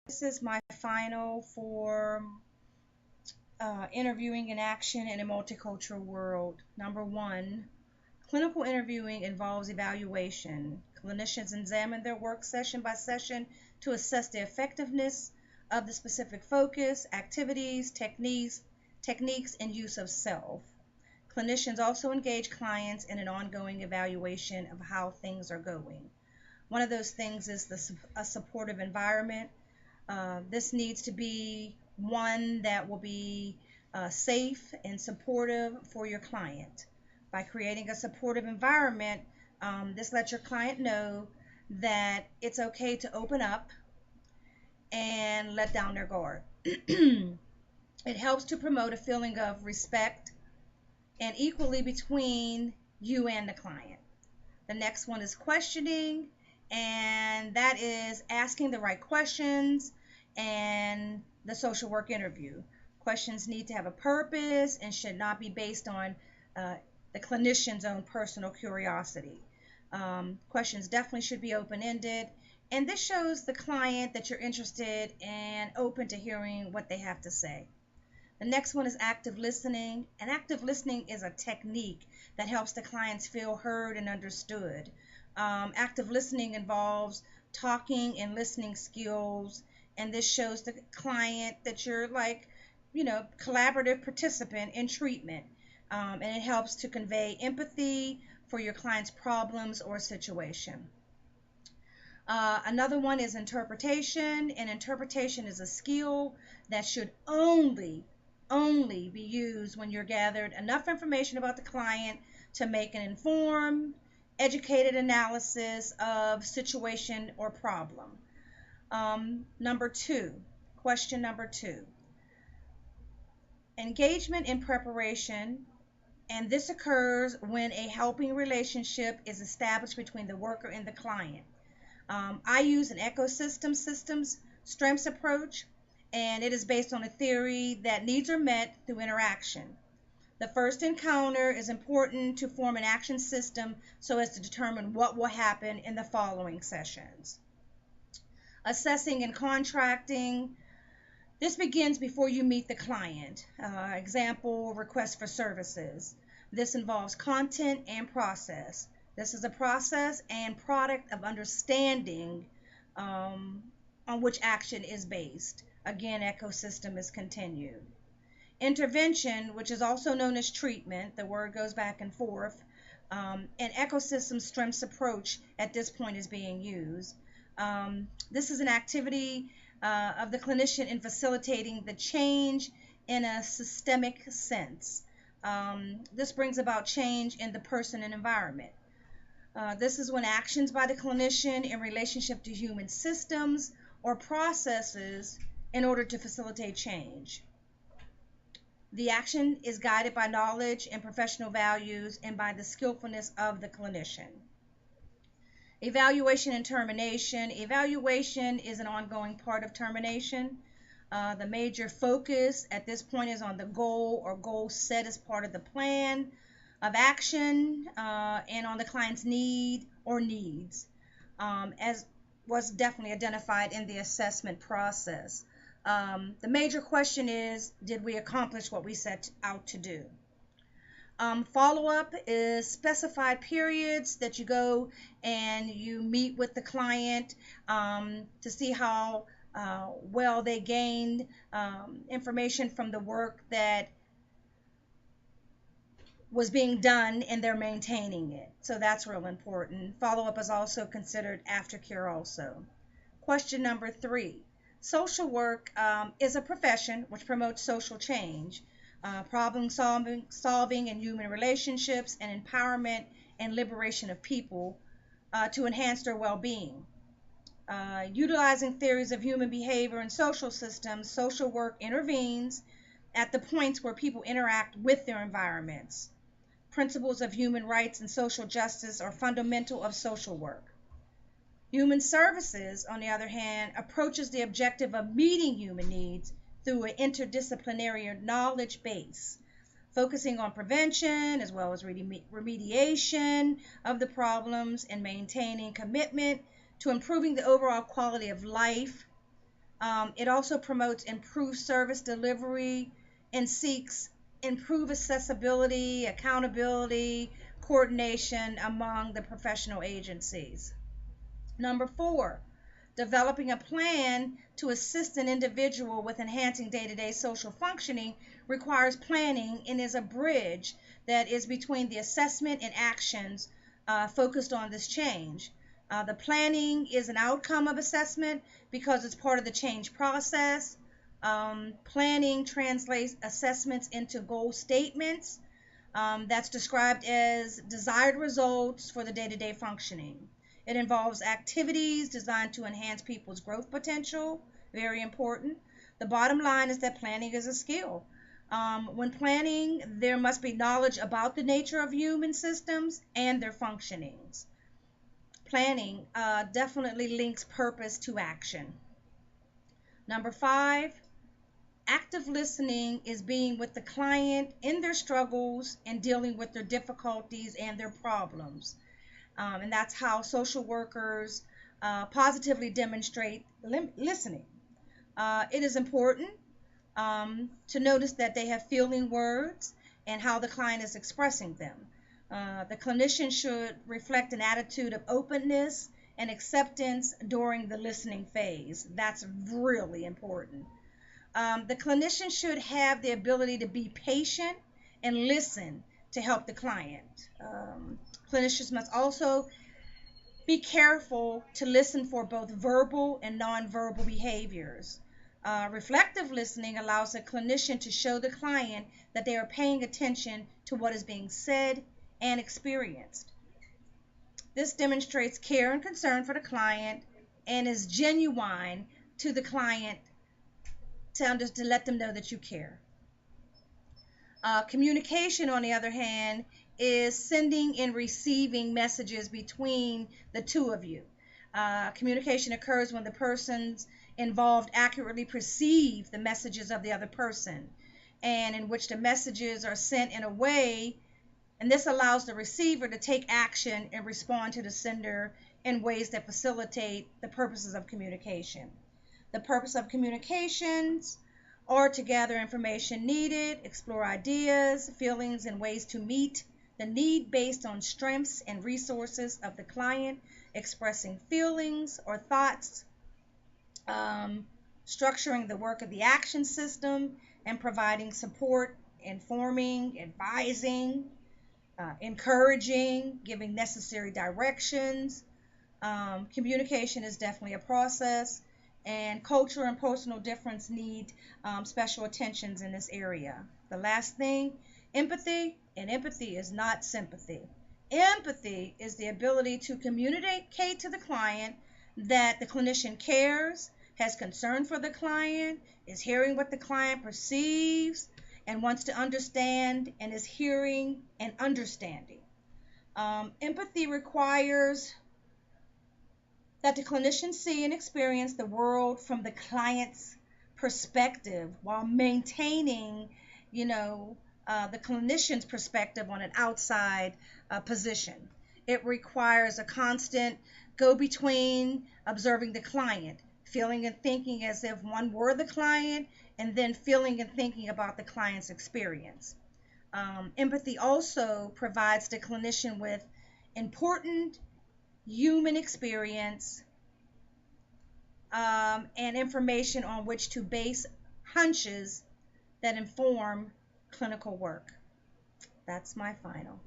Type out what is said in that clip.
This is my final for interviewing in action in a multicultural world. Number one, clinical interviewing involves evaluation. Clinicians examine their work session by session to assess the effectiveness of the specific focus, activities, techniques, and use of self. Clinicians also engage clients in an ongoing evaluation of how things are going. One of those things is a supportive environment. This needs to be one that will be safe and supportive for your client. By creating a supportive environment, this lets your client know that it's okay to open up and let down their guard. It helps to promote a feeling of respect and equally between you and the client. The next one is questioning, and that is asking the right questions and the social work interview. Questions need to have a purpose and should not be based on the clinician's own personal curiosity. Questions definitely should be open-ended, and this shows the client that you're interested and open to hearing what they have to say. The next one is active listening, and active listening is a technique that helps the clients feel heard and understood. Active listening involves talking and listening skills, and this shows the client that you're collaborative participant in treatment, and it helps to convey empathy for your client's problems or situation. Another one is interpretation, and interpretation is a skill that should only be used when you're gathered enough information about the client to make an informed, educated analysis of situation or problem. Question number two, engagement in preparation, and this occurs when a helping relationship is established between the worker and the client. I use an ecosystem systems strengths approach, and it is based on a theory that needs are met through interaction. The first encounter is important to form an action system so as to determine what will happen in the following sessions. Assessing and contracting. This begins before you meet the client. Example, request for services. This involves content and process. This is a process and product of understanding on which action is based. Again, ecosystem is continued. Intervention, which is also known as treatment, the word goes back and forth. An ecosystem strengths approach at this point is being used. This is an activity of the clinician in facilitating the change in a systemic sense. This brings about change in the person and environment. This is when actions by the clinician in relationship to human systems or processes in order to facilitate change. The action is guided by knowledge and professional values and by the skillfulness of the clinician. Evaluation and termination. Evaluation is an ongoing part of termination. The major focus at this point is on the goal or goal set as part of the plan of action and on the client's need or needs, as was definitely identified in the assessment process. The major question is, did we accomplish what we set out to do? Follow-up is specified periods that you go and you meet with the client to see how well they gained information from the work that was being done and they're maintaining it. So that's real important. Follow-up is also considered aftercare also. Question number three. Social work is a profession which promotes social change, problem solving in human relationships, and empowerment and liberation of people to enhance their well-being. Utilizing theories of human behavior and social systems, social work intervenes at the points where people interact with their environments. Principles of human rights and social justice are fundamental of social work. Human services, on the other hand, approaches the objective of meeting human needs through an interdisciplinary knowledge base, focusing on prevention as well as remediation of the problems and maintaining commitment to improving the overall quality of life It also promotes improved service delivery and seeks improved accessibility, accountability, coordination among the professional agencies. Number 4, developing a plan to assist an individual with enhancing day-to-day social functioning requires planning and is a bridge that is between the assessment and actions focused on this change. The planning is an outcome of assessment because it's part of the change process. Planning translates assessments into goal statements that's described as desired results for the day-to-day functioning. It involves activities designed to enhance people's growth potential, very important. The bottom line is that planning is a skill. When planning, there must be knowledge about the nature of human systems and their functionings. Planning definitely links purpose to action. Number 5, active listening is being with the client in their struggles and dealing with their difficulties and their problems. And that's how social workers positively demonstrate listening. It is important to notice that they have feeling words and how the client is expressing them. The clinician should reflect an attitude of openness and acceptance during the listening phase. That's really important. The clinician should have the ability to be patient and listen to help the client. Clinicians must also be careful to listen for both verbal and nonverbal behaviors. Reflective listening allows a clinician to show the client that they are paying attention to what is being said and experienced. This demonstrates care and concern for the client and is genuine to the client to let them know that you care. Communication, on the other hand, is sending and receiving messages between the two of you. Communication occurs when the persons involved accurately perceive the messages of the other person, and in which the messages are sent in a way, and this allows the receiver to take action and respond to the sender in ways that facilitate the purposes of communication. The purpose of communications are to gather information needed, explore ideas, feelings, and ways to meet the need based on strengths and resources of the client, expressing feelings or thoughts, structuring the work of the action system, and providing support, informing, advising, encouraging, giving necessary directions. Communication is definitely a process, and culture and personal difference need special attentions in this area. The last thing, empathy, and empathy is not sympathy. Empathy is the ability to communicate to the client that the clinician cares, has concern for the client, is hearing what the client perceives, and wants to understand, and is hearing and understanding. Empathy requires that the clinician see and experience the world from the client's perspective while maintaining, the clinician's perspective on an outside position. It requires a constant go-between, observing the client, feeling and thinking as if one were the client, and then feeling and thinking about the client's experience. Empathy also provides the clinician with important human experience and information on which to base hunches that inform clinical work. That's my final.